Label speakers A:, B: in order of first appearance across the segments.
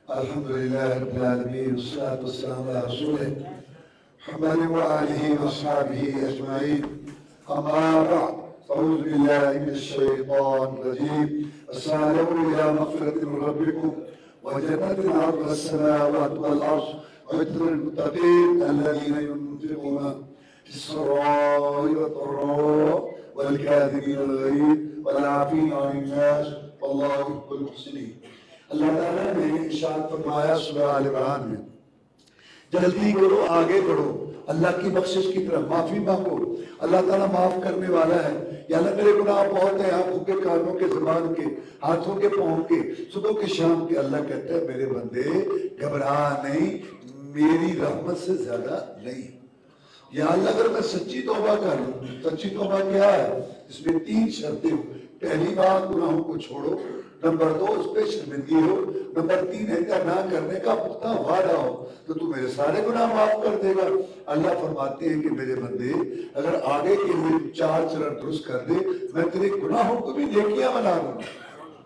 A: الحمدللہ رب العالمین والصلاة والسلام علی رسولہ محمد وآلہ وصحبہ اجمعین اما بعد اعوذ باللہ من الشیطان الرجیم السلام الى مغفرۃ من ربکم وجنت عرضها السماوات والارض اعدت للمتقین الذین ينفقون في السراء والضراء والكاظمين الغيظ والعافين عن الناس والله يحب المحسنين۔ اللہ تعالیٰ نے ارشاد فرمایا سورہ آل عمران میں، جلدی کرو، آگے بڑھو، اللہ کی بخشش کی طرف، معافی مانگو، اللہ تعالیٰ معاف کرنے والا ہے۔ یا اللہ میرے گناہ بہت ہیں، آنکھوں کے، کانوں کے، زبان کے، ہاتھوں کے، پاؤں کے، صبح کے، شام کے۔ اللہ کہتا ہے میرے بندے گھبرا نہیں، میری رحمت سے زیادہ نہیں۔ یا اللہ اگر میں سچی توبہ کر لوں، سچی توبہ کیا ہے؟ اس میں 3 شرطیں ہوں۔ پہلی بات گناہوں کو چھوڑو، نمبر 2 اس پہ شرمندگی ہو، نمبر 3 ایسا نہ کرنے کا پختہ وعدہ ہو، تو میرے سارے گناہ معاف کر دے گا۔ اللہ فرماتے ہیں کہ میرے بندے اگر آگے کے لیے 4 چرن درست کر دے، میں تیرے گناہوں کو بھی نیکیاں بنا دوں گا۔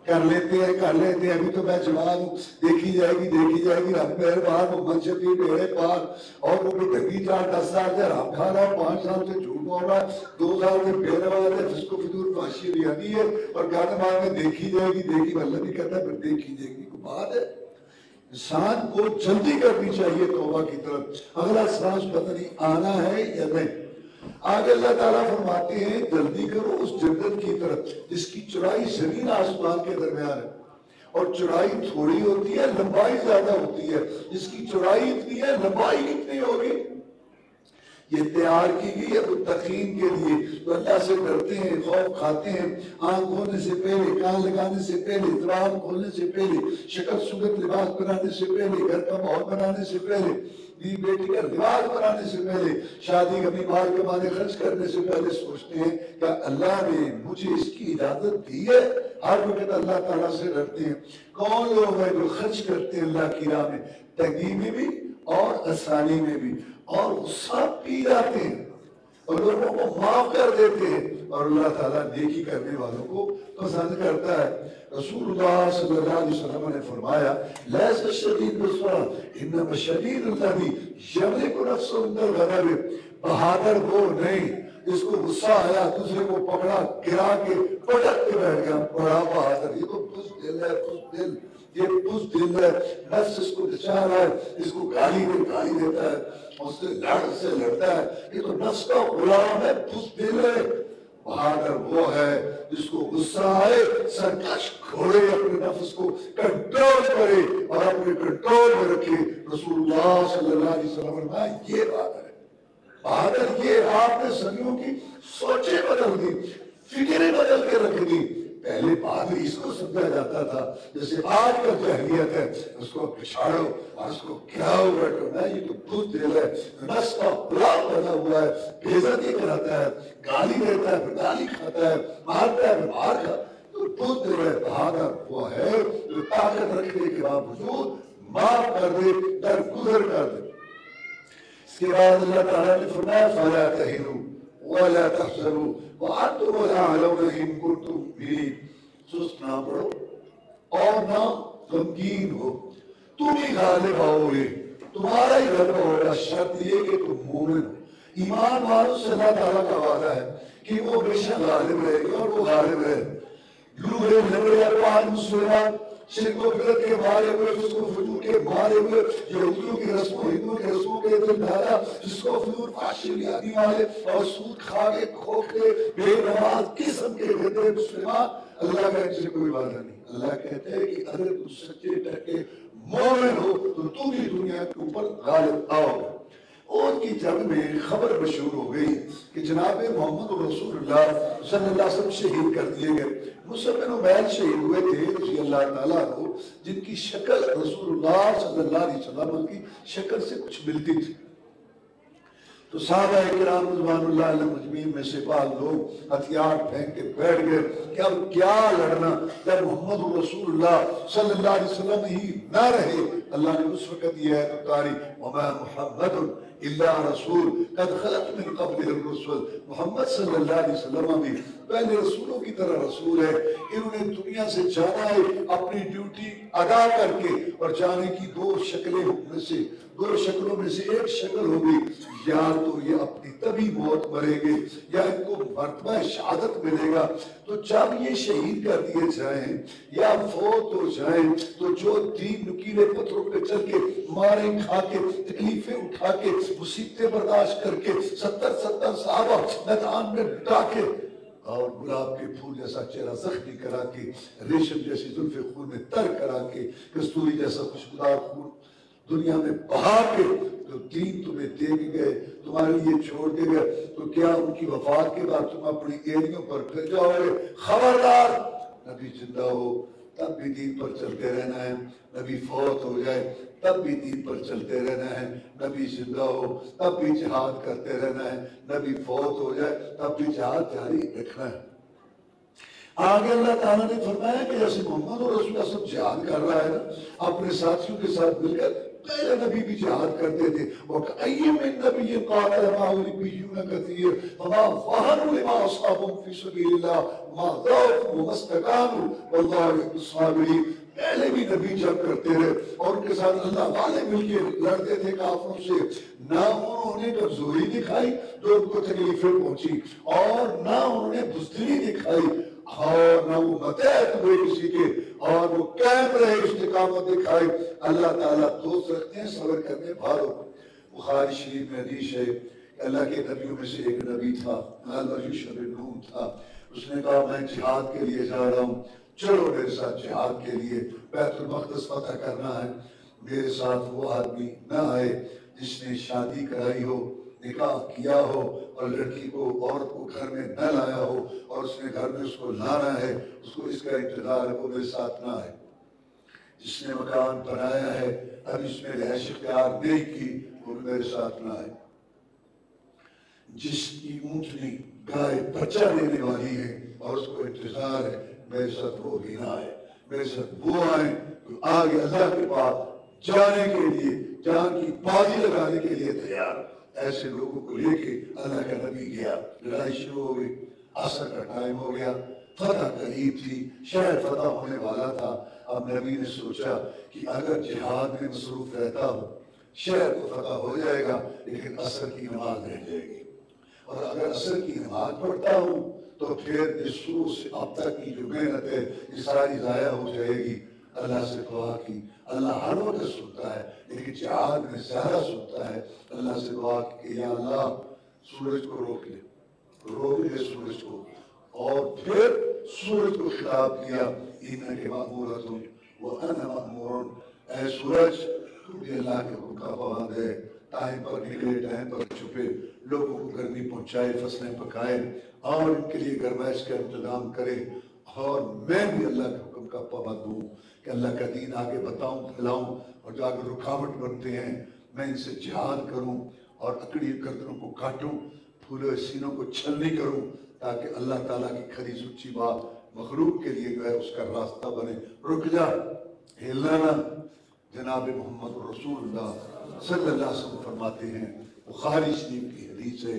A: کر لیتے ہیں، ابھی تو میں جوان ہوں، دیکھی جائے گی، رب مہربان ہو، منشفی میرے پاس، اور وہ بھی دھگی 10 سال سے حرام کھا رہا ہے، 5 سال سے جھوٹ بول رہا ہے، 2 سال سے بے نماز ہے، جس کو فضول فحشی ریانی ہے، اور گانے ماں میں دیکھی جائے گی، اللہ نہیں کہتا پھر دیکھی جائے گی۔ کوئی بات ہے؟ انسان کو جلدی کرنی چاہیے توبہ کی طرف، اگلا سانس پتہ نہیں آنا ہے یا نہیں۔ آگے اللہ تعالیٰ فرماتے ہیں جلدی کرو اس جنت کی طرف جس کی چوڑائی زمین آسمان کے درمیان ہے، اور چوڑائی تھوڑی ہوتی ہے، لمبائی زیادہ ہوتی ہے۔ جس کی چوڑائی اتنی ہے، لمبائی کتنی ہوگی؟ یہ تیار کی گئی ہے متقین کے لیے، تو اللہ سے ڈرتے ہیں، خوف کھاتے ہیں، آنکھ کھولنے سے پہلے، کان لگانے سے پہلے، زبان کھولنے سے پہلے، شکل صورت لباس بنانے سے پہلے، گھر کا ماحول بنانے سے پہلے، بیٹی کا لباس بنانے سے پہلے، شادی کا مال کمانے خرچ کرنے سے پہلے سوچتے ہیں کہ اللہ نے مجھے اس کی اجازت دی ہے۔ ہر وقت اللہ تعالیٰ سے ڈرتے ہیں۔ کون لوگ ہیں جو خرچ کرتے ہیں اللہ کی راہ میں، تنگی میں بھی اور آسانی میں بھی، اور غصہ پی جاتے ہیں اور لوگوں کو معاف کر دیتے ہیں، اور اللہ تعالیٰ نیکی کرنے والوں کو پسند کرتا ہے۔ رسول اللہ صلی اللہ علیہ وسلم نے فرمایا لیس الشدید بالسرعہ انما الشدید الذی یملک نفسہ عند الغضب۔ بہادر وہ نہیں جس کو غصہ آیا دوسرے کو پکڑا گرا کے پٹک کے بیٹھ گیا، بڑا بہادر۔ یہ تو بزدل ہے، بزدل، یہ بزدل ہے، نفس اس کو نچا رہا ہے، اس کو گالی دیتا ہے، اس سے لڑتا ہے، یہ تو نفس کا غلام ہے، بزدل ہے۔ بہادر وہ ہے جس کو غصہ آئے سرکش کھوڑے، اپنے نفس کو کنٹرول کرے اور اپنے کنٹرول میں رکھے۔ رسول اللہ صلی اللہ علیہ وسلم نے یہ بہادر ہے۔ بہادر یہ آپ نے صدیوں کی سوچیں بدل دی، فکریں بدل کے رکھ دی۔ پہلے بہادری اس کو سمجھا جاتا تھا جیسے آج کا جاہلیت ہے، اس کو پچھاڑو اور اس کو گراؤ بیٹھو۔ نہیں، یہ تو بزدل ہے، نفس کا غلام بنا ہوا ہے، بے عزتی کراتا ہے، گالی دیتا ہے، پھر گالی کھاتا ہے، مارتا ہے، پھر مار کھاتا ہے، تو بزدل ہے۔ بہادر وہ ہے جو طاقت رکھنے کے باوجود معاف کر دے، درگزر کر دے۔ اس کے بعد اللہ تعالیٰ نے فرمایا فَلَا تَهِنُوا وَلَا تَحْزَنُوا وَأَنْتُمُ الْأَعْلَوْنَ إِن كُنتُم مُؤْمِنِينَ۔ سست نہ پڑو اور نہ غمگین ہو، تم ہی غالب آؤ گے، تمہارا ہی غلبہ ہوگا، شرط یہ کہ تم مومن ہو۔ ایمان والوں سے اللہ تعالیٰ کا وعدہ ہے کہ وہ بے شک غالب رہے گی، اور وہ غالب رہے۔ لوہے لنگڑے اقوام مسلمان شرک و بدعت کے مارے ہوئے، فسق و فجور کے مارے ہوئے، یہودیوں کی رسم و ہندوؤں کے رسموں کے دل ڈالا، جس کو فجور فحشی ریانی والے اور سود کھا کے کھوکھلے بے نماز قسم کے گندے مسلمان، اللہ کا ان سے کوئی وعدہ نہیں۔ اللہ کہتے ہیں کہ اگر تم سچے ڈٹے مومن ہو تو تم ہی دنیا کے اوپر غالب آؤ گے۔ اور کی جنگ میں خبر مشہور ہو گئی کہ جناب محمد رسول اللہ صلی اللہ علیہ وسلم شہید کر دیے گئے۔ مصعب بن عمیر شہید ہوئے تھے رضی اللہ تعالیٰ عنہ، جن کی شکل رسول اللہ صلی اللہ علیہ وسلم کی شکل سے کچھ ملتی تھی۔ تو صحابہ کرام رضوان اللہ علیہ مجمعین میں سے بعض لوگ ہتھیار پھینک کے بیٹھ گئے کہ اب کیا لڑنا، جب محمد رسول اللہ صلی اللہ علیہ وسلم ہی نہ رہے۔ اللہ نے اس وقت یہ آیت اتاری وَمَا مُحَمَّدٌ إِلَّا رَسُولٌ قَدْ خَلَتْ مِن قَبْلِهِ الرُّسُلُ۔ محمد صلی اللہ علیہ وسلم بھی پہلے رسولوں کی طرح رسول ہے، انہوں نے دنیا سے جانا ہے اپنی ڈیوٹی ادا کر کے، اور جانے کی دو شکلوں میں سے ایک شکل ہوگی، یا تو یہ اپنی طبی موت مریں گے یا ان کو مرتبہ شہادت ملے گا۔ تو جب یہ شہید کر دیے جائیں یا فوت ہو جائیں تو جو دین نکیلے پتھروں پہ چل کے، مارے کھا کے، تکلیفیں اٹھا کے، مصیبتیں برداشت کر کے، 70 صحابہ میدان میں ڈٹا کے، اور گلاب کے پھول جیسا چہرہ زخمی کرا کے، ریشم جیسی زلفیں خون میں تر کرا کے، کستوری جیسا خوشبودار خون دنیا میں بہا کے، تو دین تمہیں دے گئے، تمہارے لیے چھوڑ دے گئے، تو کیا ان کی وفات کے بعد تم اپنی ایڑیوں پر پھر جاؤ گے؟ خبردار، نبی زندہ ہو تب بھی دین پر چلتے رہنا ہے، نبی فوت ہو جائے تب بھی دین پر چلتے رہنا ہے، نبی زندہ ہو تب بھی جہاد کرتے رہنا ہے، نبی فوت ہو جائے تب بھی جہاد جاری رکھنا ہے۔ آگے اللہ تعالیٰ نے فرمایا کہ جیسے محمد اور رسول اللہ سب جہاد کر رہا ہے نا، اپنے ساتھیوں کے ساتھ مل کر، پہلے نبی بھی جہاد کرتے تھے، وَكَأَيٍّ مِّن نَّبِيٍّ قَاتَلَ مَعَهُ رِبِّيُّونَ كَثِيرٌ فَمَا وَهَنُوا لِمَا أَصَابَهُمْ فِي سَبِيلِ اللَّهِ وَمَا ضَعُفُوا وَمَا اسْتَكَانُوا وَاللَّهُ يُحِبُّ الصَّابِرِينَ۔ پہلے بھی نبی جنگ کرتے رہے اور ان کے ساتھ اللہ والے مل کے لڑتے تھے کافروں سے، نہ انہوں نے کمزوری دکھائی جو ان کو تکلیفیں پہنچی، اور نہ انہوں نے بزدلی دکھائی، اور نہ وہ متحد ہوئے کسی کے، اور وہ قائم رہے، استقامت دکھائی۔ اللہ تعالیٰ دوست رکھتے ہیں صبر کرنے والوں کو۔ بخاری شریف میں حدیث ہے کہ اللہ کے نبیوں میں سے ایک نبی تھا، غالباً یوشع بن نون تھا، اس نے کہا میں جہاد کے لیے جا رہا ہوں، چلو میرے ساتھ جہاد کے لیے، بیت المقدس فتح کرنا ہے۔ میرے ساتھ وہ آدمی نہ آئے جس نے شادی کرائی ہو، نکاح کیا ہو، اور لڑکی کو، عورت کو گھر میں نہ لایا ہو، اور اس نے گھر میں اس کو لانا ہے، اس کو اس کا انتظار ہے، وہ میرے ساتھ نہ آئے۔ جس نے مکان بنایا ہے اب اس میں رہائش اختیار نہیں کی، وہ میرے ساتھ نہ آئے۔ جس کی اونٹنی گائے بچہ دینے والی ہے اور اس کو انتظار ہے، میرے ساتھ وہ بھی نہ آئے، میرے ساتھ وہ آئے جو آگے اللہ کے پاس جانے کے لیے، جان کی بازی لگانے کے لیے تیار۔ ایسے لوگوں کو لے کے اللہ کا نبی گیا، لڑائی شروع ہو گئی، عصر کا ٹائم ہو گیا، فتح قریب تھی، شہر فتح ہونے والا تھا۔ اب نبی نے سوچا کہ اگر جہاد میں مصروف رہتا ہوں شہر کو فتح ہو جائے گا، لیکن عصر کی نماز رہ جائے گی، اور اگر عصر کی نماز پڑھتا ہوں تو پھر اس شروع سے اب تک کی جو محنت ہے یہ ساری ضائع ہو جائے گی۔ اللہ سے دعا کی، اللہ ہر وقت سنتا ہے لیکن جہاد میں زیادہ سنتا ہے۔ اللہ سے دعا کی کہ یا اللہ سورج کو روک لے سورج کو، اور پھر سورج کو خطاب کیا، اِنَّكَ مَأْمُورَةٌ وَأَنَا مَأْمُورٌ، اے سورج تو بھی اللہ کے حکم کا پابند ہے، ٹائم پر نکلے، ٹائم پر چھپے، لوگوں کو گرمی پہنچائے، فصلیں پکائے، اور ان کے لیے گرمائش کا انتظام کرے، اور میں بھی اللہ کے حکم کا پابند ہوں کہ اللہ کا دین آگے بتاؤں، پھیلاؤں، اور جو آگے رکاوٹ بنتے ہیں میں ان سے جہاد کروں، اور اکڑی گردنوں کو کاٹوں، پھولے سینوں کو چھلنی کروں، تاکہ اللہ تعالیٰ کی کھری سچی بات مخلوق کے لیے جو ہے اس کا راستہ بنے۔ رک جا، ہلنا نہ۔ جناب محمد رسول اللہ صلی اللہ علیہ وسلم فرماتے ہیں، بخاری شریف کی حدیث ہے،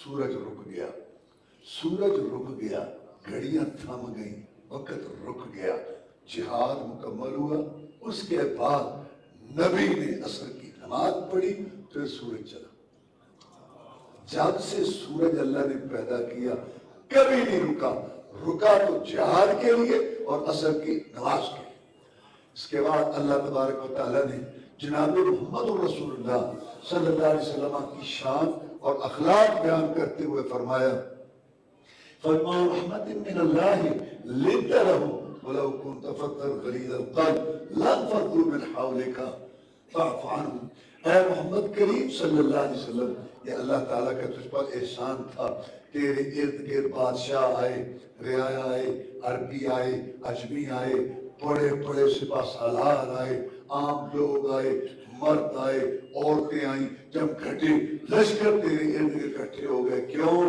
A: سورج رک گیا، گھڑیاں تھم گئیں، وقت رک گیا، جہاد مکمل ہوا۔ اس کے بعد نبی نے عصر کی نماز پڑھی، پھر سورج چلا۔ جب سے سورج اللہ نے پیدا کیا کبھی نہیں رکا تو جہاد کے لیے اور عصر کی نماز کے لیے۔ اس کے بعد اللہ تبارک و تعالیٰ نے جناب محمد رسول اللہ صلی اللہ علیہ وسلم کی شان اور اخلاق بیان کرتے ہوئے فرمایا، فَمَا رَحْمَةٍ مِّنَ اللَّهِ لِنْتَ لَهُمْ وَلَوْ كُنْتَ فَظًّا غَلِيظَ الْقَلْبِ لَانفَضُّوا مِنْ حَوْلِكَ فَاعْفُ عَنْهُمْ۔ اے محمد کریم صلی اللہ علیہ وسلم، یہ اللہ تعالیٰ کا تجھ پر احسان تھا، تیرے ارد گرد بادشاہ آئے، رعایا آئے، عربی آئے، عجمی آئے، بڑے بڑے سپاہ سالار آئے، عام لوگ آئے، مرد آئے، عورتیں آئیں، جب گھٹے لشکر تیرے ارد گرد اکٹھے ہو گئے۔ کیوں؟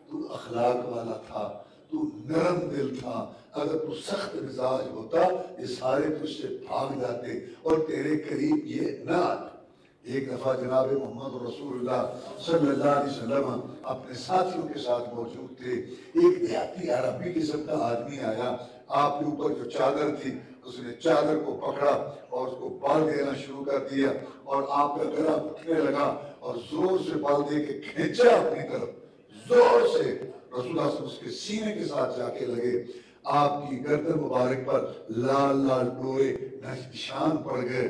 A: تو اخلاق والا تھا، تو نرم دل تھا، اگر تو سخت مزاج ہوتا یہ سارے تجھ سے بھاگ جاتے اور تیرے قریب یہ نہ آتے۔ ایک دفعہ جناب محمد رسول اللہ صلی اللہ علیہ وسلم اپنے ساتھیوں کے ساتھ موجود تھے. ایک دیہاتی عربی قسم کا آدمی آیا. آپ کے اوپر جو چادر تھی اس نے چادر کو پکڑا اور اس کو بال دینا شروع کر دیا اور آپ کا گلا اٹھنے لگا اور زور سے بال دے کے کھینچا اپنی طرف. زور سے رسول اللہ صلی اللہ علیہ وسلم اس کے سینے کے ساتھ جا کے لگے. آپ کی گردن مبارک پر لال لال ڈوئے نشان پڑ گئے.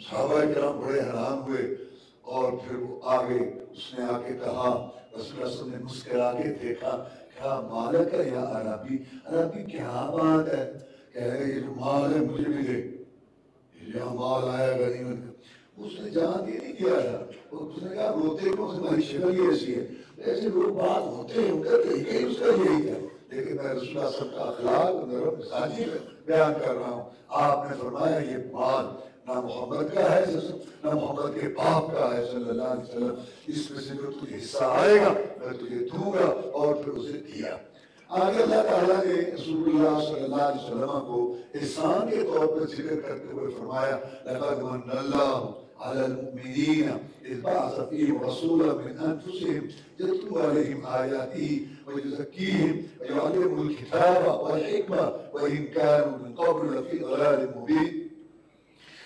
A: صحابہ کرام بڑے حیران ہوئے اور پھر وہ آگے اس نے آ کے کہا. رسول اللہ صلی اللہ علیہ وسلم نے مسکرا کے دیکھا. کیا مالک ہے یا عربی؟ عربی کیا بات ہے؟ کہہ رہے یہ جو مال ہے مجھے ملے، یہ جو مال آیا غنیمت کا. اس نے جہاں یہ نہیں کیا تھا. اس نے کہا روتے کو ہماری شکل ہی ایسی ہے. ایسے لوگ بات ہوتے ہیں ان کا طریقہ ہی اس کا یہی تھا. لیکن میں رسول اللہ صلی اللہ علیہ وسلم کا اخلاق نرم مزاجی میں بیان کر رہا ہوں. آپ نے فرمایا یہ مال نہ محمد کا ہے نہ محمد کے باپ کا ہے صلی اللہ علیہ وسلم. اس میں سے جو تجھے حصہ آئے گا میں تجھے دوں گا. اور پھر اسے دیا. آگے اللہ تعالیٰ نے رسول اللہ صلی اللہ علیہ وسلم کو احسان کے طور پر ذکر کرتے ہوئے فرمایا لقد من اللہ علی المؤمنین اذ بعث فیہم رسولا من انفسہم یتلو علیہم آیاتہ ویزکیہم ویعلمہم الکتاب والحکمہ وإن کانوا من قبل لفی ضلال مبین.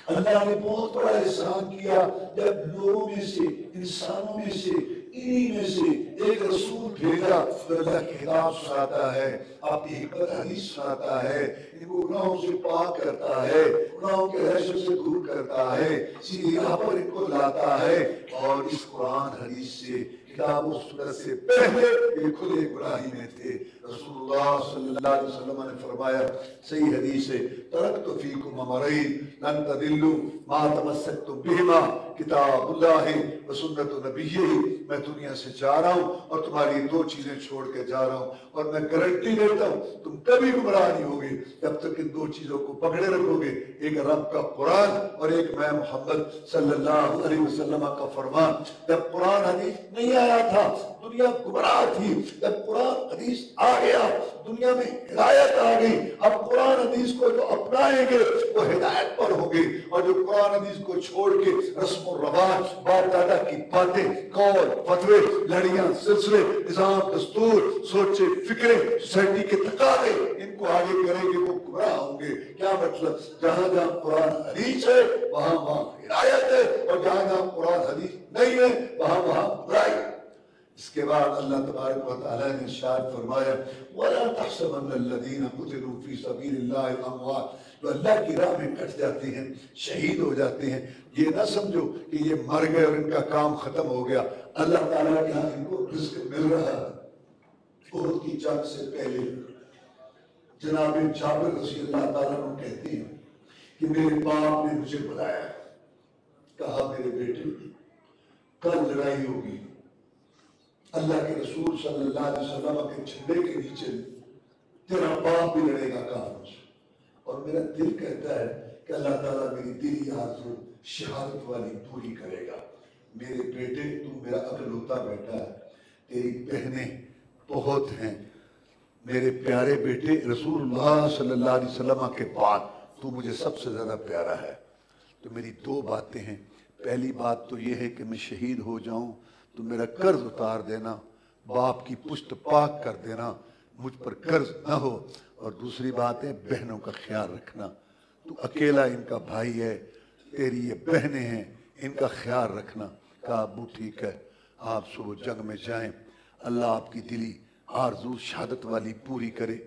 A: اللہ نے بہت بڑا احسان کیا جب لوگوں میں سے انسانوں میں سے انہی میں سے ایک رسول بھیجا جو اللہ کی کتاب سناتا ہے، اپنی حکمت حدیث سناتا ہے، ان کو گناہوں سے پاک کرتا ہے، گناہوں کے رحشت سے دور کرتا ہے، سیدھی راہ پر ان کو لاتا ہے. اور اس قرآن حدیث سے کتاب و سنت سے پہلے یہ کھلے گناہی میں تھے. رسول اللہ صلی اللہ علیہ وسلم نے فرمایا صحیح حدیث ہے ترکت فیکم امرین لن تضلوا ما تمسکتم بہما کتاب اللہ و سنت نبیہ. میں دنیا سے جا رہا ہوں اور تمہاری دو چیزیں چھوڑ کے جا رہا ہوں اور میں گارنٹی دیتا ہوں تم کبھی گمراہ نہیں ہوگے جب تک ان دو چیزوں کو پکڑے رکھو گے. ایک رب کا قرآن اور ایک میں محمد صلی اللہ علیہ وسلم کا فرمان. جب قرآن حدیث نہیں آیا تھا دنیا گمراہ تھی. جب قرآن حدیث آ گیا دنیا میں ہدایت آ گئی. اب قرآن حدیث کو جو اپنائیں گے وہ ہدایت پر ہوں گے اور جو قرآن حدیث کو چھوڑ کے رسم و رواج باپ دادا کی باتیں قول فتوے لڑیاں سلسلے نظام دستور سوچے فکرے سوسائٹی کے تقاضے ان کو آگے کریں گے وہ گمراہ ہوں گے. کیا مطلب؟ جہاں جہاں قرآن حدیث ہے وہاں وہاں ہدایت ہے اور جہاں جہاں قرآن حدیث نہیں ہے وہاں وہاں برائی. اس کے بعد اللہ تبارک و تعالیٰ نے ارشاد فرمایا وَلَا تَحْسَبَنَّ الَّذِينَ قُتِلُوا فِي سَبِيلِ اللَّهِ الْأَمْوَاتِ. جو اللہ کی راہ میں کٹ جاتے ہیں شہید ہو جاتے ہیں یہ نہ سمجھو کہ یہ مر گئے اور ان کا کام ختم ہو گیا. اللہ تعالیٰ کے ہاں ان کو رزق مل رہا ہے. احد کی جنگ سے پہلے جناب جابر رضی اللہ تعالیٰ عنہ کہتے ہیں کہ میرے باپ نے مجھے بلایا کہا میرے بیٹے کل لڑائی ہوگی اللہ کے رسول صلی اللہ علیہ وسلم کے جھنڈے کے نیچے تیرا باپ بھی لڑے گا کافروں سے. اور میرا دل کہتا ہے کہ اللہ تعالیٰ میری دلی آرزو شہادت والی پوری کرے گا. میرے بیٹے تو میرا اکلوتا بیٹا ہے. تیری بہنیں بہت ہیں. میرے پیارے بیٹے رسول اللہ صلی اللہ علیہ وسلم کے بعد تو مجھے سب سے زیادہ پیارا ہے. تو میری دو باتیں ہیں. پہلی بات تو یہ ہے کہ میں شہید ہو جاؤں تو میرا قرض اتار دینا باپ کی پشت پاک کر دینا مجھ پر قرض نہ ہو. اور دوسری بات ہے بہنوں کا خیال رکھنا. تو اکیلا ان کا بھائی ہے تیری یہ بہنیں ہیں ان کا خیال رکھنا. کہا ابو ٹھیک ہے آپ صبح جنگ میں جائیں اللہ آپ کی دلی آرزو شہادت والی پوری کرے.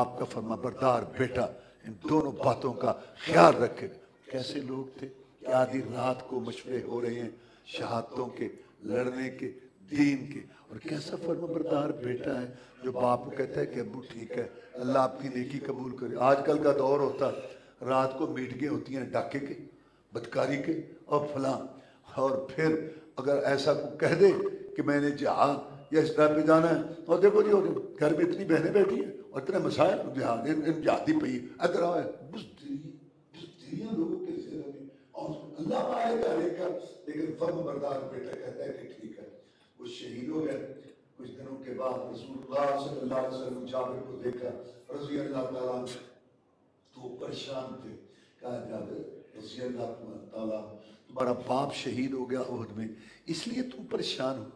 A: آپ کا فرما بردار بیٹا ان دونوں باتوں کا خیال رکھے. کیسے لوگ تھے کہ آدھی رات کو مشورے ہو رہے ہیں شہادتوں کے لڑنے کے دین کے. اور کیسا فرما بردار بیٹا ہے جو باپ کو کہتا ہے کہ ابو ٹھیک ہے اللہ آپ کی نیکی قبول کرے. آج کل کا دور ہوتا رات کو میٹنگیں ہوتی ہیں ڈاکے کے بدکاری کے اور فلاں. اور پھر اگر ایسا کو کہہ دے کہ میں نے جہاد یا اس طرح پہ جانا ہے اور دیکھو جی گھر میں اتنی بہنیں بیٹھی ہیں اور اتنے مسائل جہاد جہادی پہ ادھر آئے بزدلیاں لوگوں کے ذہن میں اور اللہ آئے گا لے کر. لیکن فرم بردار بیٹا کہتا ہے کہ ٹھیک ہے. وہ شہید ہو گئے. کچھ دنوں کے بعد رسول اللہ صلی اللہ علیہ وسلم جابر کو دیکھا رضی اللہ تعالیٰ تو پریشان تھے. کہا جابر رضی رضی اللہ تعالیٰ تمہارا باپ شہید ہو گیا احد میں، اس لیے تم پریشان ہو؟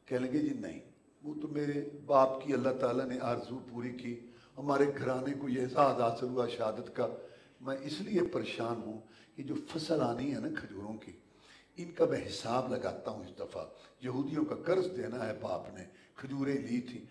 A: کہنے لگے جی نہیں، وہ تو میرے باپ کی اللہ تعالیٰ نے آرزو پوری کی، ہمارے گھرانے کو یہ اعزاز حاصل ہوا شہادت کا، میں اس لیے پریشان ہوں کہ جو فصل آنی ہے نا کھجوروں کی، ان کا میں حساب لگاتا ہوں اس دفعہ، یہودیوں کا قرض دینا ہے، باپ نے کھجوریں لی تھی،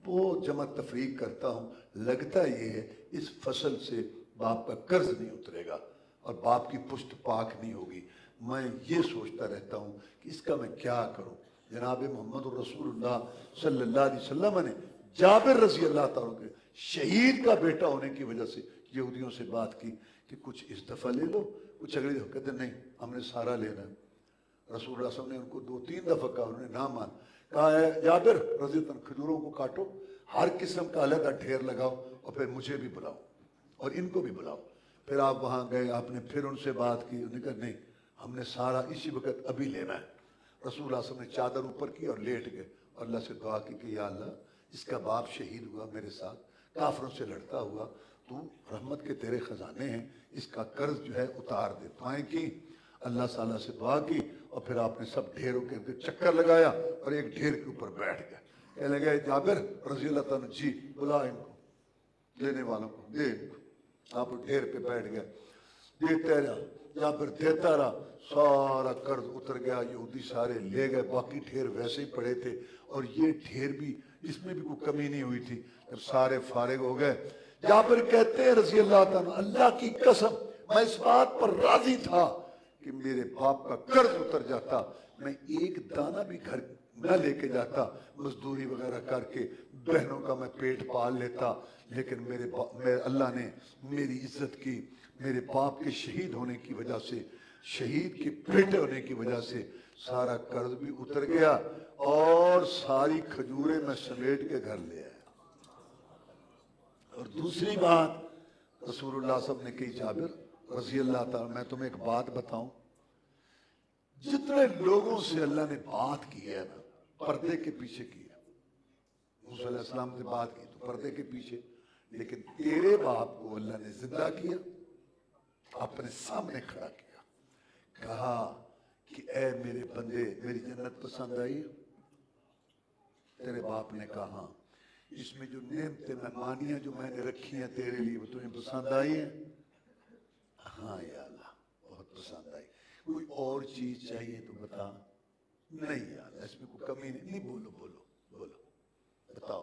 A: بہت جمع تفریق کرتا ہوں، لگتا یہ ہے اس فصل سے باپ کا قرض نہیں اترے گا اور باپ کی پشت پاک نہیں ہوگی، میں یہ سوچتا رہتا ہوں کہ اس کا میں کیا کروں۔ جناب محمد رسول اللہ صلی اللہ علیہ وسلم نے جابر رضی اللہ تعالیٰ کے شہید کا بیٹا ہونے کی وجہ سے یہودیوں سے بات کی کہ کچھ اس دفعہ لے لو، کچھ اگلی دفعہ، کہتے نہیں ہم نے سارا لینا ہے۔ رسول اللہ صلی اللہ علیہ وسلم نے ان کو 2-3 دفعہ کہا، انہوں نے نہ مان، کہا ہے جابر رضی اللہ عنہ کھجوروں کو کاٹو، ہر قسم کا علیحدہ ڈھیر لگاؤ اور پھر مجھے بھی بلاؤ اور ان کو بھی بلاؤ۔ پھر آپ وہاں گئے، آپ نے پھر ان سے بات کی، انہوں نے کہا نہیں ہم نے سارا اسی وقت ابھی لینا ہے۔ رسول اللہ صلی اللہ علیہ وسلم نے چادر اوپر کی اور لیٹ گئے اور اللہ سے دعا کی کہ یا اللہ اس کا باپ شہید ہوا میرے ساتھ، کافروں سے لڑتا ہوا، تو رحمت کے تیرے خزانے ہیں، اس کا قرض جو ہے اتار دے۔ دعائیں کی، اللہ تعالیٰ سے دعا کی اور پھر آپ نے سب ڈھیروں کے چکر لگایا اور ایک ڈھیر کے اوپر بیٹھ گئے۔ کہنے لگے جابر رضی اللہ تعالیٰ جی بلا ان کو، لینے والوں کو دے ان کو۔ آپ ڈھیر پہ بیٹھ گئے، دیتے رہا جابر دیتا رہا، سارا قرض اتر گیا، یہودی سارے لے گئے، باقی ڈھیر ویسے ہی پڑے تھے اور یہ ڈھیر بھی اس میں بھی کوئی کمی نہیں ہوئی تھی۔ جب سارے فارغ ہو گئے، جابر کہتے ہیں رضی اللہ تعالیٰ اللہ کی قسم میں اس بات پر راضی تھا کہ میرے باپ کا قرض اتر جاتا، میں ایک دانہ بھی گھر نہ لے کے جاتا، مزدوری وغیرہ کر کے بہنوں کا میں پیٹ پال لیتا، لیکن میرے اللہ نے میری عزت کی، میرے باپ کے شہید ہونے کی وجہ سے، شہید کے بیٹے ہونے کی وجہ سے سارا قرض بھی اتر گیا اور ساری کھجوریں میں سمیٹ کے گھر لے آیا۔ اور دوسری بات رسول اللہ صلی اللہ علیہ وسلم نے کہی جابر رضی اللہ تعالیٰ، میں تمہیں ایک بات بتاؤں، جتنے لوگوں سے اللہ نے بات کی ہے نا پردے کے پیچھے کی ہے، موسیٰ علیہ السلام سے بات کی تو پردے کے پیچھے، لیکن تیرے باپ کو اللہ نے زندہ کیا، اپنے سامنے کھڑا کیا، کہا کہ اے میرے بندے میری جنت پسند آئی؟ تیرے باپ نے کہا ہاں، اس میں جو نعمتیں مہمانیاں جو میں نے رکھی ہیں تیرے لیے وہ تمہیں پسند آئی ہیں؟ ہاں یا اللہ بہت پسند آئی، کوئی اور چیز چاہیے تو بتا۔ نہیں یا اللہ اس میں کوئی کمی نہیں، بولو بولو بولو بتاؤ۔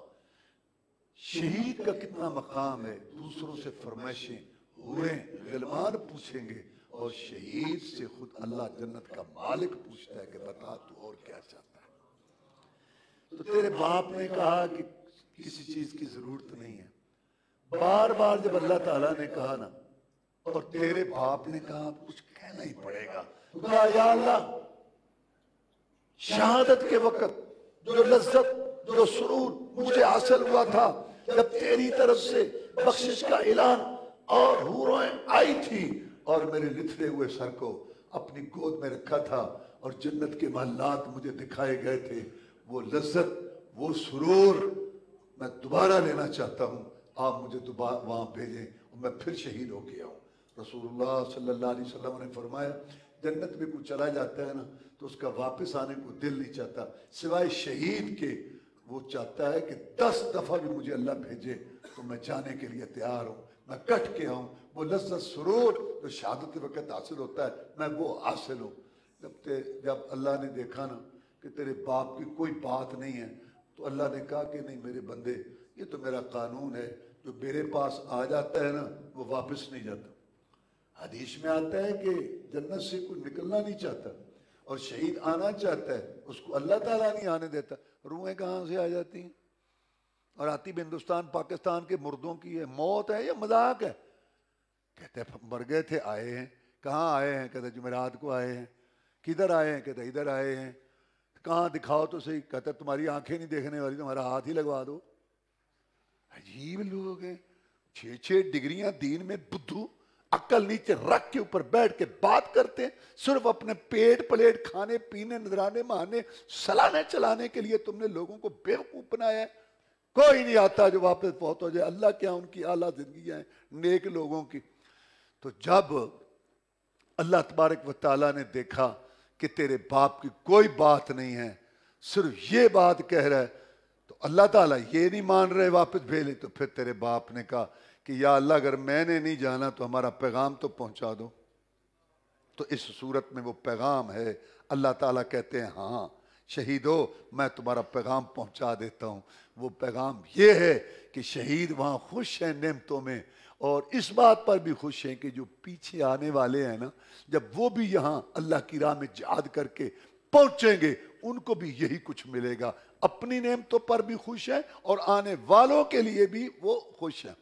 A: شہید کا کتنا مقام ہے، دوسروں سے فرمائشیں ہوئے غلمان پوچھیں گے اور شہید سے خود اللہ جنت کا مالک پوچھتا ہے کہ بتا تو اور کیا چاہتا ہے۔ تو تیرے باپ نے کہا کہ کسی چیز کی ضرورت نہیں ہے، بار بار جب اللہ تعالیٰ نے کہا نا اور تیرے باپ نے کہا کچھ کہنا ہی پڑے گا، تو کہا یا اللہ شہادت کے وقت جو لذت جو سرور مجھے حاصل ہوا تھا جب تیری طرف سے بخشش کا اعلان اور حوریں آئی تھی اور میرے لتھڑے ہوئے سر کو اپنی گود میں رکھا تھا اور جنت کے محلات مجھے دکھائے گئے تھے، وہ لذت وہ سرور میں دوبارہ لینا چاہتا ہوں، آپ مجھے دوبارہ وہاں بھیجیں اور میں پھر شہید ہو کے آؤں۔ رسول اللہ صلی اللہ علیہ وسلم نے فرمایا جنت میں کوئی چلا جاتا ہے نا تو اس کا واپس آنے کو دل نہیں چاہتا سوائے شہید کے، وہ چاہتا ہے کہ 10 دفعہ بھی مجھے اللہ بھیجے تو میں جانے کے لیے تیار ہوں، میں کٹ کے آؤں، وہ لذت سرور جو شہادت کے وقت حاصل ہوتا ہے میں وہ حاصل ہوں۔ جب اللہ نے دیکھا نا کہ تیرے باپ کی کوئی بات نہیں ہے تو اللہ نے کہا کہ نہیں میرے بندے یہ تو میرا قانون ہے، جو میرے پاس آ جاتا ہے نا وہ واپس نہیں جاتا۔ حدیث میں آتا ہے کہ جنت سے کوئی نکلنا نہیں چاہتا اور شہید آنا چاہتا ہے، اس کو اللہ تعالیٰ نہیں آنے دیتا، روحیں کہاں سے آ جاتی ہیں اور آتی بھی ہندوستان پاکستان کے مردوں کی ہے۔ موت ہے یا مذاق ہے؟ کہتے ہیں مر گئے تھے، آئے ہیں، کہاں آئے ہیں؟ کہتے جمعرات کو آئے ہیں۔ کدھر آئے ہیں؟ کہتے ادھر آئے ہیں۔ کہاں دکھاؤ تو صحیح، کہتے تمہاری آنکھیں نہیں دیکھنے والی، تمہارا ہاتھ ہی لگوا دو۔ عجیب لوگ ہیں، 6 ڈگریاں دین میں، بدھو عقل نیچے رکھ کے اوپر بیٹھ کے بات کرتے ہیں، صرف اپنے پیٹ پلیٹ کھانے پینے نذرانے مارنے سلانے چلانے کے لیے تم نے لوگوں کو بیوقوف بنایا ہے۔ کوئی نہیں آتا جو واپس فوت ہو جائے، اللہ کیا ان کی اعلیٰ زندگیاں ہیں نیک لوگوں کی۔ تو جب
B: اللہ تبارک و تعالیٰ نے دیکھا کہ تیرے باپ کی کوئی بات نہیں ہے، صرف یہ بات کہہ رہا ہے، تو اللہ تعالیٰ یہ نہیں مان رہے واپس بھیجے، تو پھر تیرے باپ نے کہا کہ یا اللہ اگر میں نے نہیں جانا تو ہمارا پیغام تو پہنچا دو۔ تو اس صورت میں وہ پیغام ہے، اللہ تعالیٰ کہتے ہیں ہاں شہیدو میں تمہارا پیغام پہنچا دیتا ہوں۔ وہ پیغام یہ ہے کہ شہید وہاں خوش ہیں نعمتوں میں، اور اس بات پر بھی خوش ہیں کہ جو پیچھے آنے والے ہیں نا، جب وہ بھی یہاں اللہ کی راہ میں جہاد کر کے پہنچیں گے ان کو بھی یہی کچھ ملے گا۔ اپنی نعمتوں پر بھی خوش ہیں اور آنے والوں کے لیے بھی وہ خوش ہیں۔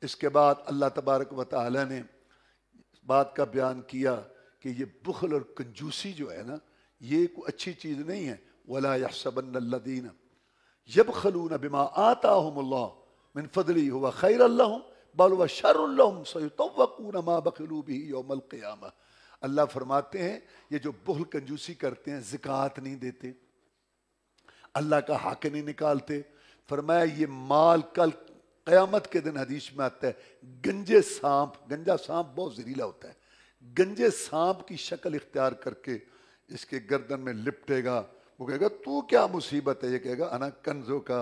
B: اس کے بعد اللہ تبارک و تعالی نے بات کا بیان کیا کہ یہ بخل اور کنجوسی جو ہے نا، یہ کوئی اچھی چیز نہیں ہے۔ وَلَا يَحْسَبَنَّ الَّذِينَ يَبْخَلُونَ بِمَا آتَاهُمُ اللَّهُ مِنْ فَضْلِهِ هُوَ خَيْرًا لَهُمْ بَلْ هُوَ شَرٌّ لَهُمْ سَيُطَوَّقُونَ مَا بَخِلُوا بِهِ يَوْمَ الْقِيَامَةِ۔ اللہ فرماتے ہیں یہ جو بخل کنجوسی کرتے ہیں، زکوٰۃ نہیں دیتے، اللہ کا حق نہیں نکالتے، فرمایا یہ مال کل قیامت کے دن حدیث میں آتا ہے گنجے سانپ، گنجا سانپ بہت زہریلا ہوتا ہے، گنجے سانپ کی شکل اختیار کر کے اس کے گردن میں لپٹے گا۔ وہ کہے گا تو کیا مصیبت ہے؟ یہ کہے گا انا کنزوں کا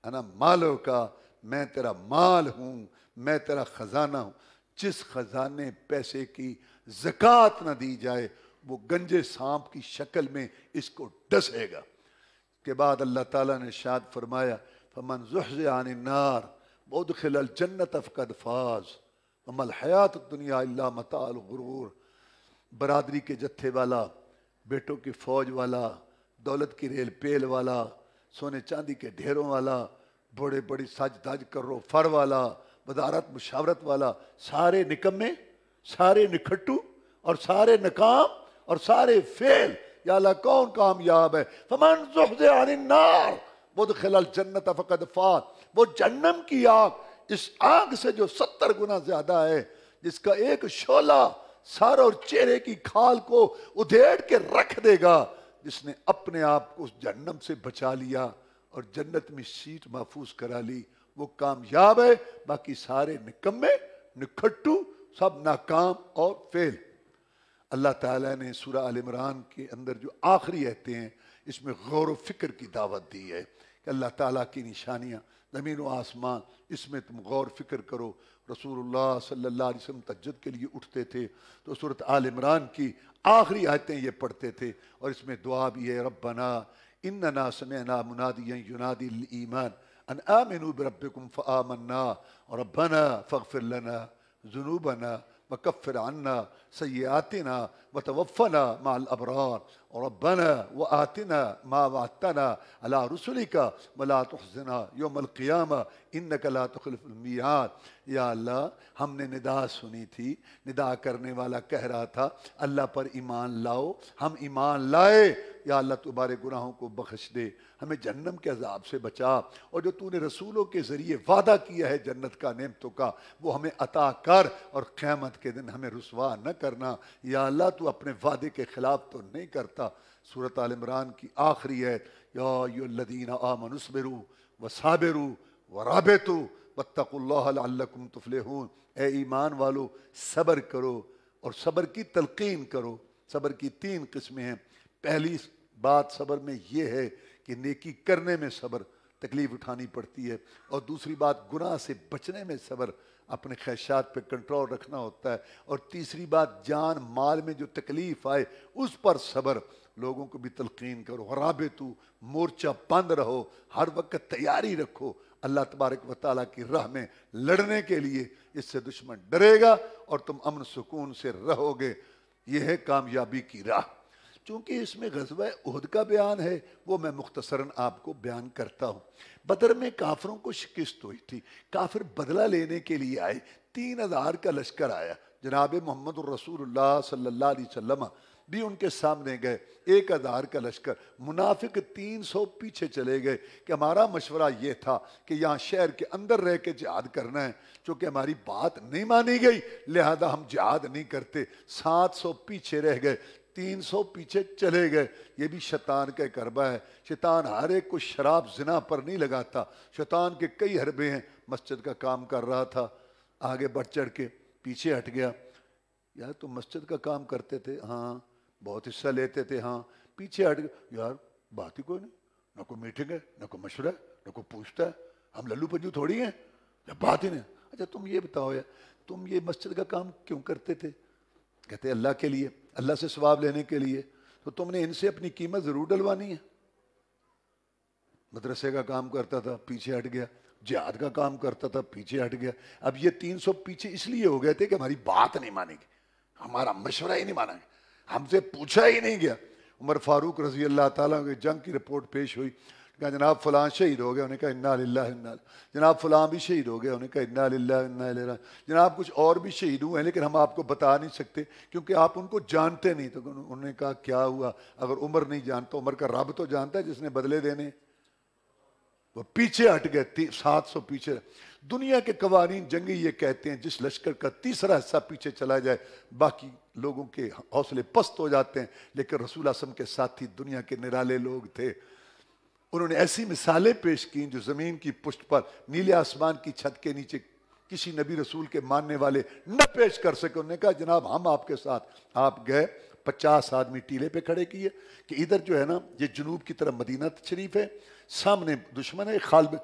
B: انا مالوں کا، میں تیرا مال ہوں، میں تیرا خزانہ ہوں۔ جس خزانے پیسے کی زکوٰۃ نہ دی جائے وہ گنجے سانپ کی شکل میں اس کو ڈسے گا۔ کے بعد اللہ تعالیٰ نے ارشاد فرمایا فمن زحزح عن النار وادخل الجنت فقد فاز وما الحیات الدنیا الا متاع الغرور۔ برادری کے جتھے والا، بیٹوں کی فوج والا، دولت کی ریل پیل والا، سونے چاندی کے ڈھیروں والا، بڑے بڑی سج دھج کرو فر والا، وزارت مشاورت والا، سارے نکمے، سارے نکھٹو اور سارے ناکام اور سارے فیل۔ یا اللہ کون کامیاب ہے؟ فمن زحزح عن النار وادخل الجنت فقد فاز۔ وہ جہنم کی آگ، اس آگ سے جو 70 گنا زیادہ ہے، جس کا ایک شعلہ سر اور چہرے کی کھال کو ادھیڑ کے رکھ دے گا، جس نے اپنے آپ کو اس جہنم سے بچا لیا اور جنت میں سیٹ محفوظ کرا لی، وہ کامیاب ہے۔ باقی سارے نکمے، نکھٹو، سب ناکام اور فیل۔ اللہ تعالیٰ نے سورہ آل عمران کے اندر جو آخری آیتیں ہیں اس میں غور و فکر کی دعوت دی ہے کہ اللہ تعالیٰ کی نشانیاں زمین و آسمان، اس میں تم غور فکر کرو۔ رسول اللہ صلی اللہ علیہ وسلم تہجد کے لیے اٹھتے تھے تو سورۃ آل عمران کی آخری آیتیں یہ پڑھتے تھے، اور اس میں دعا بھی ہے ربنا اننا سمعنا منادیا ینادی للایمان ان آمنوا بربکم فآمنا ربنا فاغفر لنا ذنوبنا وکفر عنا سیئاتنا وتوفنا مع الابرار ربنا وآتنا ما وعدتنا على رسلك ولا تخزنا یوم القیامہ انک لا تخلف المیعاد۔ یا اللہ ہم نے ندا سنی تھی، ندا کرنے والا کہہ رہا تھا اللہ پر ایمان لاؤ، ہم ایمان لائے، یا اللہ تو ہمارے گناہوں کو بخش دے، ہمیں جہنم کے عذاب سے بچا، اور جو تو نے رسولوں کے ذریعے وعدہ کیا ہے جنت کا، نعمتوں کا، وہ ہمیں عطا کر، اور قیامت کے دن ہمیں رسوا نہ کرنا۔ یا اللہ تو اپنے وعدے کے خلاف تو نہیں کرتا۔ سورۃ آل عمران کی آخری ہے یا ایھا الذین آمنوا اصبروا وصابروا ورابطوا واتقوا اللہ لعلکم تفلحون۔ اے ایمان والو صبر کرو اور صبر کی تلقین کرو۔ صبر کی 3 قسمیں ہیں۔ پہلی بات صبر میں یہ ہے کہ نیکی کرنے میں صبر، تکلیف اٹھانی پڑتی ہے، اور دوسری بات گناہ سے بچنے میں صبر، اپنے خواہشات پہ کنٹرول رکھنا ہوتا ہے، اور تیسری بات جان مال میں جو تکلیف آئے اس پر صبر۔ لوگوں کو بھی تلقین کرو، رابطو، مورچہ بند رہو، ہر وقت تیاری رکھو اللہ تبارک و تعالیٰ کی راہ میں لڑنے کے لیے۔ اس سے دشمن ڈرے گا اور تم امن سکون سے رہو گے۔ یہ ہے کامیابی کی راہ۔ چونکہ اس میں غزوہ احد کا بیان ہے، وہ میں مختصراً آپ کو بیان کرتا ہوں۔ بدر میں کافروں کو شکست ہوئی تھی، کافر بدلہ لینے کے لیے آئے، 3000 کا لشکر آیا، جناب محمد الرسول اللہ صلی اللہ علیہ وسلم بھی ان کے سامنے گئے، 1000 کا لشکر، منافق 300 پیچھے چلے گئے کہ ہمارا مشورہ یہ تھا کہ یہاں شہر کے اندر رہ کے جہاد کرنا ہے، چونکہ ہماری بات نہیں مانی گئی لہذا ہم جہاد نہیں کرتے۔ 700 پیچھے رہ گئے، 300 پیچھے چلے گئے۔ یہ بھی شیطان کا ایک حربہ ہے، شیطان ہر ایک کو شراب زنا پر نہیں لگاتا، شیطان کے کئی حربے ہیں۔ مسجد کا کام کر رہا تھا، آگے بڑھ چڑھ کے پیچھے ہٹ گیا، یار تم مسجد کا کام کرتے تھے، ہاں بہت حصہ لیتے تھے، ہاں پیچھے ہٹ گئے، یار بات ہی کوئی نہیں، نہ کوئی میٹنگ ہے، نہ کوئی مشورہ ہے، نہ کوئی پوچھتا ہے، ہم للو پنجو تھوڑی ہیں، یا بات ہی نہیں۔ اچھا تم یہ بتاؤ یار تم یہ مسجد کا کام کیوں کرتے تھے؟ کہتے اللہ کے لیے، اللہ سے ثواب لینے کے لیے۔ تو تم نے ان سے اپنی قیمت ضرور ڈلوانی ہے۔ مدرسے کا کام کرتا تھا، پیچھے ہٹ گیا، جہاد کا کام کرتا تھا، پیچھے ہٹ گیا۔ اب یہ 300 پیچھے اس لیے ہو گئے تھے کہ ہماری بات نہیں مانے گی، ہمارا مشورہ ہی نہیں مانا گیا، ہم سے پوچھا ہی نہیں گیا۔ عمر فاروق رضی اللہ تعالیٰ کی جنگ کی رپورٹ پیش ہوئی، کہا جناب فلاں شہید ہو گیا، انہیں کہا انا للہ انا، جناب فلاں بھی شہید ہو گیا، انہیں کہا انا للہ انا الیہ راجعون، جناب کچھ اور بھی شہید ہوئے ہیں لیکن ہم آپ کو بتا نہیں سکتے کیونکہ آپ ان کو جانتے نہیں۔ تو انہوں نے کہا کیا ہوا؟ اگر عمر نہیں جانتا، عمر کا رب تو جانتا ہے جس نے بدلے دینے۔ وہ پیچھے ہٹ گئے، 700 پیچھے۔ دنیا کے قوانین جنگی یہ کہتے ہیں جس لشکر کا تیسرا حصہ پیچھے چلا جائے باقی لوگوں کے حوصلے پست ہو جاتے ہیں، لیکن رسول اللہ صلی اللہ علیہ وسلم کے ساتھی دنیا کے نرالے لوگ تھے۔ انہوں نے ایسی مثالیں پیش کی جو زمین کی پشت پر نیلے آسمان کی چھت کے نیچے کسی نبی رسول کے ماننے والے نہ پیش کر سکے۔ انہوں نے کہا جناب ہم آپ کے ساتھ، آپ گئے 50 آدمی ٹیلے پہ کھڑے کیے کہ ادھر جو ہے نا یہ جنوب کی طرف مدینہ شریف ہے، سامنے دشمن ہے خالد،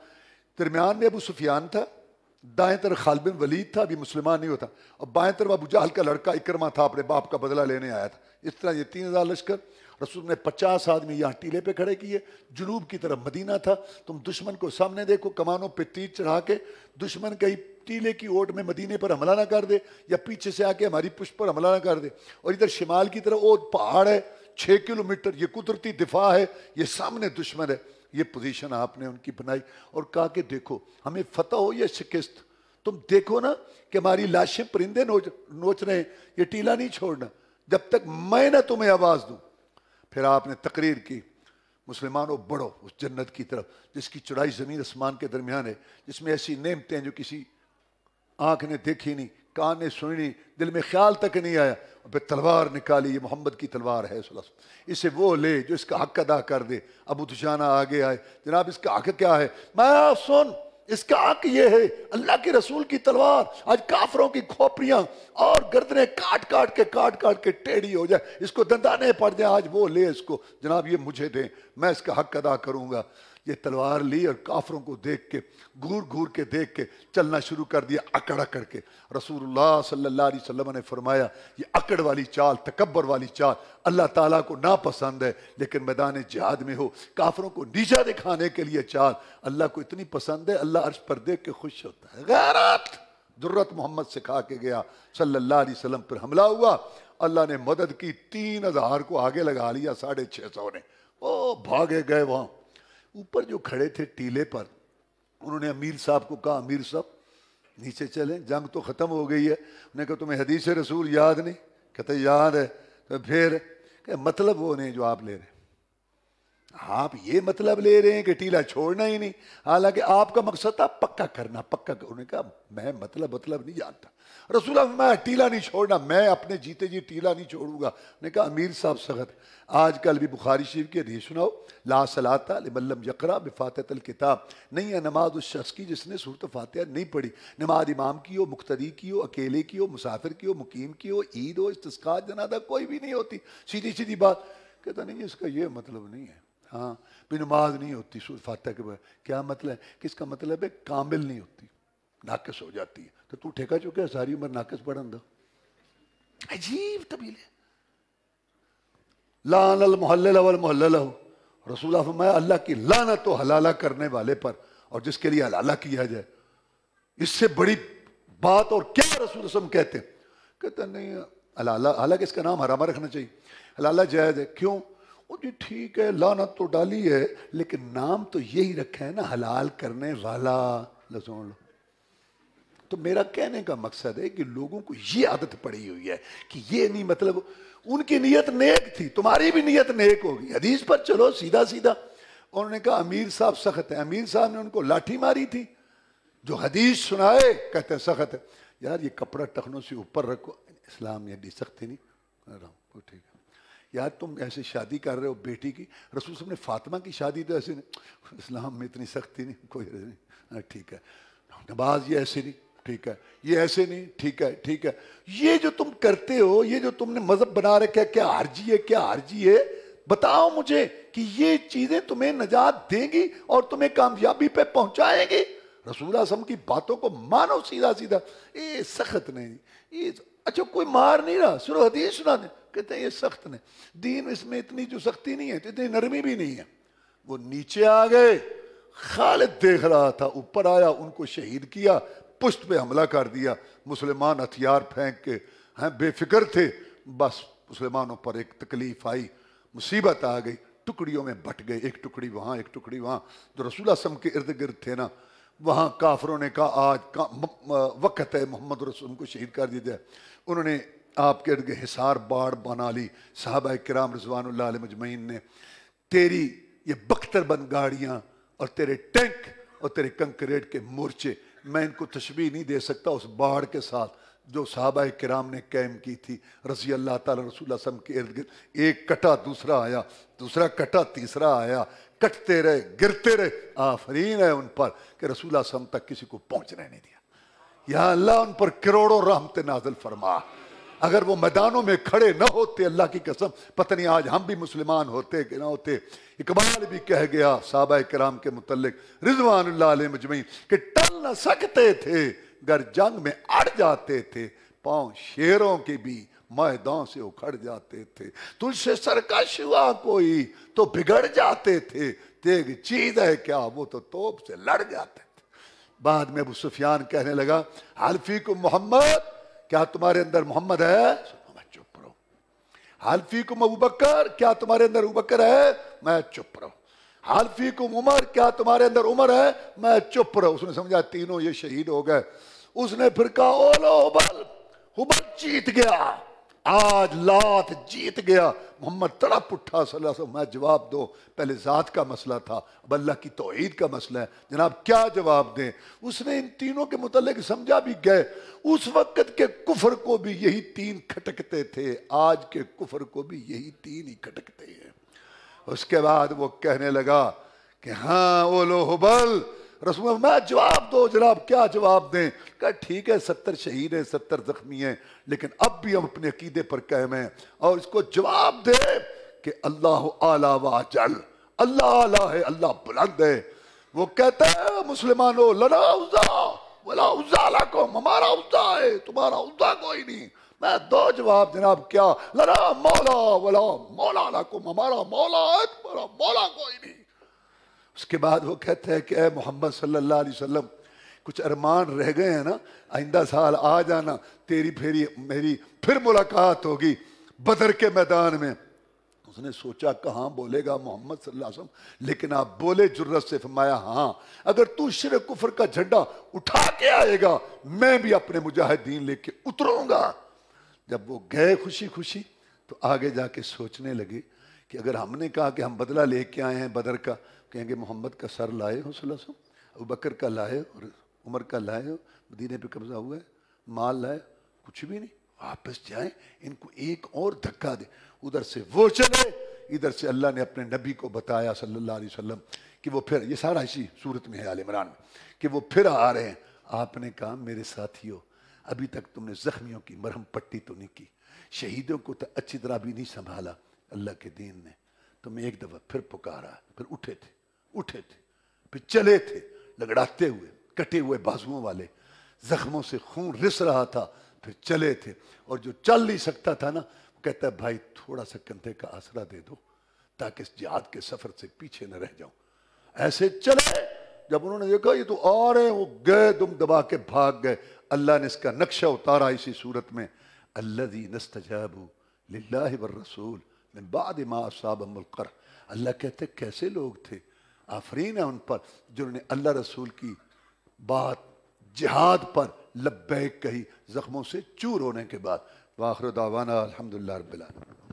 B: درمیان میں ابو سفیان تھا، دائیں طرف خالد بن ولید تھا، ابھی مسلمان نہیں ہوتا، اور بائیں طرف ابو جہل کا لڑکا اکرمہ تھا، اپنے باپ کا بدلہ لینے آیا تھا۔ اس طرح یہ 3000 لشکر، رسول نے 50 آدمی یہاں ٹیلے پہ کھڑے کیے، جنوب کی طرف مدینہ تھا۔ تم دشمن کو سامنے دیکھو، کمانوں پہ تیر چڑھا کے دشمن کہیں ٹیلے کی اوٹ میں مدینے پر حملہ نہ کر دے، یا پیچھے سے آ کے ہماری پشت پر حملہ نہ کر دے۔ اور ادھر شمال کی طرف وہ پہاڑ ہے 6 کلومیٹر، یہ قدرتی دفاع ہے، یہ سامنے دشمن ہے۔ یہ پوزیشن آپ نے ان کی بنائی اور کہا کہ دیکھو ہمیں فتح ہو یا شکست، تم دیکھو نا کہ ہماری لاشیں پرندے نوچ رہے ہیں، یہ ٹیلا نہیں چھوڑنا جب تک میں نہ تمہیں آواز دوں۔ پھر آپ نے تقریر کی، مسلمانوں بڑھو اس جنت کی طرف جس کی چڑھائی زمین آسمان کے درمیان ہے، جس میں ایسی نعمتیں جو کسی آنکھ نے دیکھی نہیں، کان نے سنی نہیں، دل میں خیال تک نہیں آیا۔ اور پھر تلوار نکالی، یہ محمد کی تلوار ہے صلی اللہ علیہ وسلم، اسے وہ لے جو اس کا حق ادا کر دے۔ ابو دجانہ آگے آئے، جناب اس کا حق کیا ہے؟ میں سن، اس کا حق یہ ہے اللہ کے رسول کی تلوار آج کافروں کی کھوپڑیاں اور گردنیں کاٹ کاٹ کے ٹیڑھی ہو جائے، اس کو دندانے پڑ جائیں، آج وہ لے اس کو، جناب یہ مجھے دیں، میں اس کا حق ادا کروں گا۔ یہ تلوار لی اور کافروں کو دیکھ کے گور کے دیکھ کے چلنا شروع کر دیا، اکڑ کے۔ رسول اللہ صلی اللہ علیہ وسلم نے فرمایا یہ اکڑ والی چال، تکبر والی چال اللہ تعالیٰ کو ناپسند ہے، لیکن میدان جہاد میں ہو کافروں کو نیچا دکھانے کے لیے چال اللہ کو اتنی پسند ہے، اللہ عرش پر دیکھ کے خوش ہوتا ہے۔ غیرت ضرورت محمد سکھا کے گیا صلی اللہ علیہ وسلم پر حملہ ہوا، اللہ نے مدد کی، 3000 کو آگے لگا لیا، 650 نے وہ بھاگے گئے۔ وہاں اوپر جو کھڑے تھے ٹیلے پر، انہوں نے امیر صاحب کو کہا امیر صاحب نیچے چلیں، جنگ تو ختم ہو گئی ہے۔ انہوں نے کہا تمہیں حدیث رسول یاد نہیں؟ کہتے یاد ہے۔ تو پھر کہ مطلب وہ نہیں جو آپ لے رہے ہیں، آپ یہ مطلب لے رہے ہیں کہ ٹیلا چھوڑنا ہی نہیں، حالانکہ آپ کا مقصد تھا پکا کرنا، پکا۔ انہوں نے کہا میں مطلب نہیں جانتا رسول اللہ، میں ٹیلا نہیں چھوڑنا، میں اپنے جیتے جی ٹیلا نہیں چھوڑوں گا۔ نے کہا امیر صاحب سخت، آج کل بھی بخاری شریف کی حدیث سناؤ، لا صلاۃ لمن لم یقرأ بفاتحۃ الکتاب، نہیں ہے نماز اس شخص کی جس نے سورۃ فاتحہ نہیں پڑھی۔ نماز امام کی ہو، مقتدی کی ہو، اکیلے کی ہو، مسافر کی ہو، مقیم کی ہو، عید ہو، استسقاء، جنازہ، کوئی بھی نہیں ہوتی۔ سیدھی بات کہتا نہیں اس کا یہ مطلب نہیں ہے، ہاں بھی نماز نہیں ہوتی سورۃ فاتحہ کے بعد، کیا مطلب ہے کہ اس کا مطلب ہے کامل نہیں ہوتی، ناقص ہو جاتی ہے۔ تو ٹھیکہ چکا ہے ساری عمر ناقص پڑھن دا، عجیب طبیل ہے۔ لعن المحلل والمحلل لہ، رسول اللہ فرمایا اللہ کی لعنت تو حلالہ کرنے والے پر اور جس کے لیے حلالہ کیا جائے، اس سے بڑی بات اور کیا رسول اللہ صلی اللہ علیہ وسلم کہتے ہیں؟ کہتے نہیں حلالہ، حالانکہ اس کا نام حرامہ رکھنا چاہیے، حلالہ جائز ہے۔ کیوں؟ وہ جی ٹھیک ہے لعنت تو ڈالی ہے لیکن نام تو یہی رکھا ہے نا حلال کرنے والا، سن لو۔ تو میرا کہنے کا مقصد ہے کہ لوگوں کو یہ عادت پڑی ہوئی ہے کہ یہ نہیں، مطلب ان کی نیت نیک تھی، تمہاری بھی نیت نیک ہوگی، حدیث پر چلو سیدھا۔ انہوں نے کہا امیر صاحب سخت ہے، امیر صاحب نے ان کو لاٹھی ماری تھی، جو حدیث سنائے کہتے ہیں سخت ہے۔ یار یہ کپڑا ٹخنوں سے اوپر رکھو، اسلام یہ سختی نہیں، ٹھیک ہے یار تم ایسے شادی کر رہے ہو بیٹی کی، رسول صاحب نے فاطمہ کی شادی تو ایسے نہیں، اسلام میں اتنی سختی نہیں، کوئی نہیں، ٹھیک ہے نماز یہ ایسے نہیں، ٹھیک ہے، یہ ایسے نہیں، ٹھیک ہے ٹھیک ہے، یہ جو تم کرتے ہو، یہ جو تم نے مذہب بنا رکھا ہے، کیا حرجی ہے کیا حرجی ہے؟ بتاؤ مجھے کہ یہ چیزیں تمہیں نجات دیں گی اور تمہیں کامیابی پہ پہنچائیں گی؟ رسول اللہ صلی اللہ علیہ وسلم کی باتوں کو مانو سیدھا سیدھا. یہ سخت نہیں، یہ اچھا کوئی مار نہیں رہا، سنو حدیث سنا دیں، کہتے ہیں یہ سخت نہیں. دین اس میں اتنی جو سختی نہیں ہے، اتنی نرمی بھی نہیں ہے. وہ نیچے آ گئے، خالد دیکھ رہا تھا، اوپر آیا، ان کو شہید کیا، پشت پہ حملہ کر دیا. مسلمان ہتھیار پھینک کے بے فکر تھے. بس مسلمانوں پر ایک تکلیف آئی، مصیبت آ گئی، ٹکڑیوں میں بٹ گئے، ایک ٹکڑی وہاں ایک ٹکڑی وہاں. جو رسول اللہ صلی اللہ علیہ وسلم کے ارد گرد تھے نا، وہاں کافروں نے کہا آج وقت ہے محمد رسول کو شہید کر دیا جائے. انہوں نے آپ کے ارد گرد حصار باڑ بنا لی. صحابہ کرام رضوان اللہ علیہ مجمعین نے تیری یہ بختر بند گاڑیاں اور تیرے ٹینک اور تیرے کنکریٹ کے مورچے، میں ان کو تشبیہ نہیں دے سکتا اس باڑ کے ساتھ جو صحابہ کرام نے قائم کی تھی رضی اللہ تعالیٰ. رسول اللہ صلی اللہ علیہ وسلم کے ارد گرد ایک کٹا دوسرا آیا، دوسرا کٹا تیسرا آیا، کٹتے رہے گرتے رہے. آفرین ہے ان پر کہ رسول اللہ صلی اللہ علیہ وسلم تک کسی کو پہنچنے نہیں دیا. یا اللہ ان پر کروڑوں رحمت نازل فرما. اگر وہ میدانوں میں کھڑے نہ ہوتے، اللہ کی قسم پتہ نہیں آج ہم بھی مسلمان ہوتے کہ نہ ہوتے. اقبال بھی کہہ گیا صحابہ کرام کے متعلق رضوان اللہ علیہ مجمعین کہ ٹل نہ سکتے تھے گر جنگ میں اڑ جاتے تھے، پاؤں شیروں کے بھی میدان سے اکھڑ جاتے تھے. تجھ سے سرکش ہوا کوئی تو بگڑ جاتے تھے، تیگ چیز ہے کیا وہ تو توپ سے لڑ جاتے تھے. بعد میں ابو سفیان کہنے لگا حل فیکم محمد، کیا تمہارے اندر محمد ہے؟ میں چپ رہو. حل فیکم ابو بکر، کیا تمہارے اندر ابو بکر ہے؟ میں چپ رہو. حل فیکم عمر، کیا تمہارے اندر عمر ہے؟ میں چپ رہو. اس نے سمجھا تینوں یہ شہید ہو گئے. اس نے پھر کہا اولو حبل، حبل جیت گیا، آج لات جیت گیا. محمد تڑپ اٹھا صلی اللہ علیہ وسلم. میں جواب دو، پہلے ذات کا مسئلہ تھا، اب اللہ کی توحید کا مسئلہ ہے، جناب کیا جواب دیں؟ اس نے ان تینوں کے متعلق سمجھا بھی گئے. اس وقت کے کفر کو بھی یہی تین کھٹکتے تھے، آج کے کفر کو بھی یہی تین ہی کھٹکتے ہیں. اس کے بعد وہ کہنے لگا کہ ہاں اولو حبل، رسول اللہ میں جواب دو جناب کیا جواب دیں؟ کہا ٹھیک ہے 70 شہید ہیں 70 زخمی ہیں، لیکن اب بھی ہم اپنے عقیدے پر قائم ہیں. اور اس کو جواب دے کہ اللہ اعلیٰ و اجل، اللہ اعلیٰ ہے، اللہ بلند ہے. وہ کہتا ہے مسلمانوں لنا عزا ولا عزا لکم، ہمارا عزا ہے تمہارا عزا کوئی نہیں. میں دو جواب جناب کیا؟ لنا مولا ولا مولا لکم، ہمارا مولا ہے تمہارا مولا کوئی نہیں. اس کے بعد وہ کہتے ہیں کہ اے محمد صلی اللہ علیہ وسلم کچھ ارمان رہ گئے ہیں نا، آئندہ سال آ جانا، تیری پھیری میری پھر ملاقات ہوگی بدر کے میدان میں. اس نے سوچا کہاں بولے گا محمد صلی اللہ علیہ وسلم، لیکن آپ بولے جرت سے. فرمایا ہاں اگر تو شرک کفر کا جھنڈا اٹھا کے آئے گا میں بھی اپنے مجاہدین لے کے اتروں گا. جب وہ گئے خوشی خوشی تو آگے جا کے سوچنے لگے کہ اگر ہم نے کہا کہ ہم بدلہ لے کے آئے ہیں بدر کا، کہیں گے محمد کا سر لائے ہو صلی اللہ علیہ وسلم، ابو بکر کا لائے اور عمر کا لائے ہو، مدینے پہ قبضہ ہوا ہے، مال لائے، کچھ بھی نہیں. واپس جائیں ان کو ایک اور دھکا دے. ادھر سے وہ چلے، ادھر سے اللہ نے اپنے نبی کو بتایا صلی اللہ علیہ وسلم کہ وہ پھر، یہ سارا اسی صورت میں ہے آل عمران میں، کہ وہ پھر آ رہے ہیں. آپ نے کہا میرے ساتھیو ابھی تک تم نے زخمیوں کی مرہم پٹی تو نہیں کی، شہیدوں کو تو اچھی طرح بھی نہیں سنبھالا. اللہ کے دین نے تمہیں ایک دفعہ پھر پکارا. پھر اٹھے تھے پھر چلے تھے لگڑاتے ہوئے، کٹے ہوئے بازوؤں والے، زخموں سے خون رس رہا تھا. پھر چلے تھے اور جو چل نہیں سکتا تھا نا وہ کہتا ہے بھائی تھوڑا سا کندھے کا آسرا دے دو تاکہ اس جہاد کے سفر سے پیچھے نہ رہ جاؤں. ایسے چلے. جب انہوں نے دیکھا یہ تو آ رہے ہیں، وہ گئے دم دبا کے بھاگ گئے. اللہ نے اس کا نقشہ اتارا اسی صورت میں، الذین استجابوا للہ والرسول من بعد ما اصابهم القرح. اللہ کہتے کیسے لوگ تھے، آفرین ہے ان پر جنہوں نے اللہ رسول کی بات جہاد پر لبیک کہی زخموں سے چور ہونے کے بعد. وآخر دعوانا الحمدللہ رب العالمین.